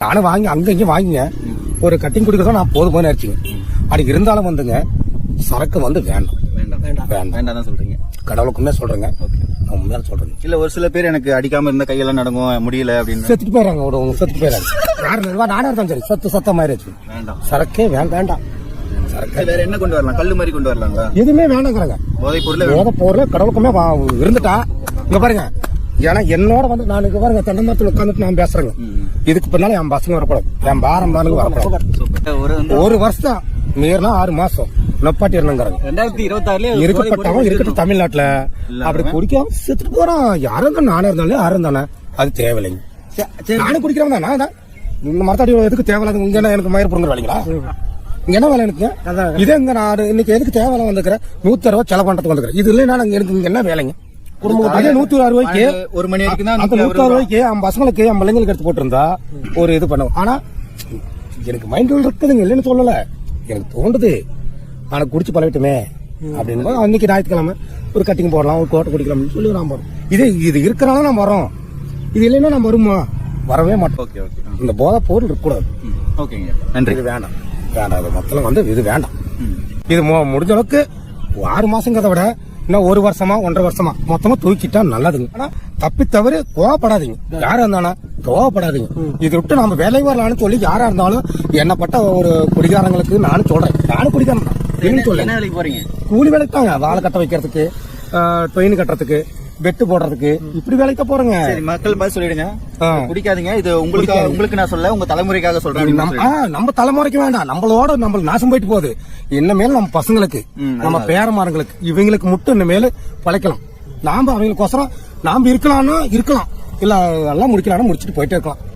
நானும் வாங்கி அங்க இங்க வாங்கிங்க ஒரு கட்டிங் குடிக்கிறதா நான் போதும் ஆயிடுச்சுங்க. அப்படி இருந்தாலும் வந்துங்க சரக்கு வந்து வேண்டாம் சொல்றீங்க. கடவுளுக்குமே சொல்றேங்க, உண்மையால சொல்றேங்க. இல்ல ஒரு சில பேர் எனக்கு அடிக்காம இருந்தா கையெல்லாம் நடக்கும் முடியல அப்படின்னு செத்துட்டு போயிடறாங்க. ஒரு செத்துட்டு போயிடறாங்க. யாரு நானே இருந்தாலும் சரி சத்தம் ஆயிடுச்சு. வேண்டாம் சரக்கே வேண்டாம். சரக்கு வேற என்ன கொண்டு வரலாம்? கல்லு மாதிரி கொண்டு வரலாங்களா? எதுவுமே வேணாங்கிறாங்க. போதை பொருள் கடவுளுக்குமே இருந்துட்டா இங்க பாருங்க. ஏன்னா என்னோட வந்து நான் இங்க பாருங்க தென்னை மரத்துல உட்காந்துட்டு நான் பேசுறேங்க. இதுக்கு பின்னால என் பசங்க வரக்கூடாது, என் பாரம் வரக்கூடாது. ஒரு வருஷம் மீறினா 6 மாசம் நப்பாட்டி இருந்தாங்க. 2026 இருக்கப்பட்டவங்க இருக்கட்டும் தமிழ்நாட்டுல அப்படி குடிக்காம செத்துட்டு போறான். யாரும் நானே இருந்தாலும் யாரும் தானே அது தேவையில்லைங்க. நானும் குடிக்கிறவங்க தான். நான் இந்த மரத்தாடி எதுக்கு தேவையில்லாத இங்க எனக்கு மயிர் புடுங்குற வேலைங்களா? இங்க என்ன வேலை எனக்கு? இதே இங்க நான் இன்னைக்கு எதுக்கு தேவையில்ல வந்துக்கிறேன் 160 செலவு பண்றதுக்கு வந்துக்கிறேன். இது இல்லைன்னா எனக்கு இங்க என்ன வேலைங்க? குடும்பம் அதே 106 ரூபாய்க்கு ஒரு மணி வரைக்கும் தான் 106 ரூபாய்க்கு என் பசங்களுக்கு என் பிள்ளைங்களுக்கு எடுத்து போட்டிருந்தா ஒரு இது பண்ணுவோம். ஆனா எனக்கு மைண்டில் இருக்குதுங்க, இல்லைன்னு சொல்லல, எனக்கு தோண்டுது. ஆனா குடிச்சு பழகிட்டுமே அப்படின்னு அன்னைக்கு ஞாயிற்றுக்கிழமை ஒரு கட்டிங் போடலாம், ஒரு கோட்டை குடிக்கலாம்னு சொல்லி நான் போறோம். இது இருக்கிறனால நான் வரோம். இது இல்லைன்னா நான் வருமா? வரவே மாட்டோம். இந்த போதை பொருள் இருக்கக்கூடாது. ஓகேங்க, நன்றி. இது வேண்டாம். இது மொத்தம் வந்து இது வேண்டாம். இது முடிஞ்ச அளவுக்கு 6 மாசங்கிறத விட இன்னும் 1 வருஷமா 1.5 வருஷமா மொத்தமா தூக்கிட்டா நல்லதுங்க. ஆனா தப்பி தவறு கோவப்படாதீங்க. யாரா இருந்தாலும் கோவப்படாதீங்க. இது விட்டு நம்ம வேலை வரலாம்னு சொல்லி யாரா இருந்தாலும் என்னப்பட்ட ஒரு குடிகாரங்களுக்கு நானும் சொல்றேன். நானும் குடிக்காரன் தான். என்ன வேலைக்கு போறீங்க? கூலி வேலைக்கு தாங்க. வாழை கட்ட வைக்கிறதுக்கு, ட்ரெயின் கட்டுறதுக்கு, பெட்டு போடுறதுக்கு, இப்படி வேலைக்கு போறேங்க. மக்கள் மாதிரி சொல்லிடுங்க, குடிக்காதீங்க. இது உங்களுக்கு நான் சொல்ல, உங்க தலைமுறைக்காக சொல்றேன். நம்ம தலைமுறைக்கு வேண்டாம், நம்மளோட நம்ம நாசம் போயிட்டு போகுது. இனிமேல் நம்ம பசங்களுக்கு, நம்ம பேரமாரங்களுக்கு, இவங்களுக்கு மட்டும் இனிமேல் பழைக்கலாம். நாம அவங்களுக்கோசரம் நாம இருக்கலாம்னா இருக்கலாம், இல்ல எல்லாம் முடிக்கலாம்னா முடிச்சுட்டு போயிட்டே இருக்கலாம்.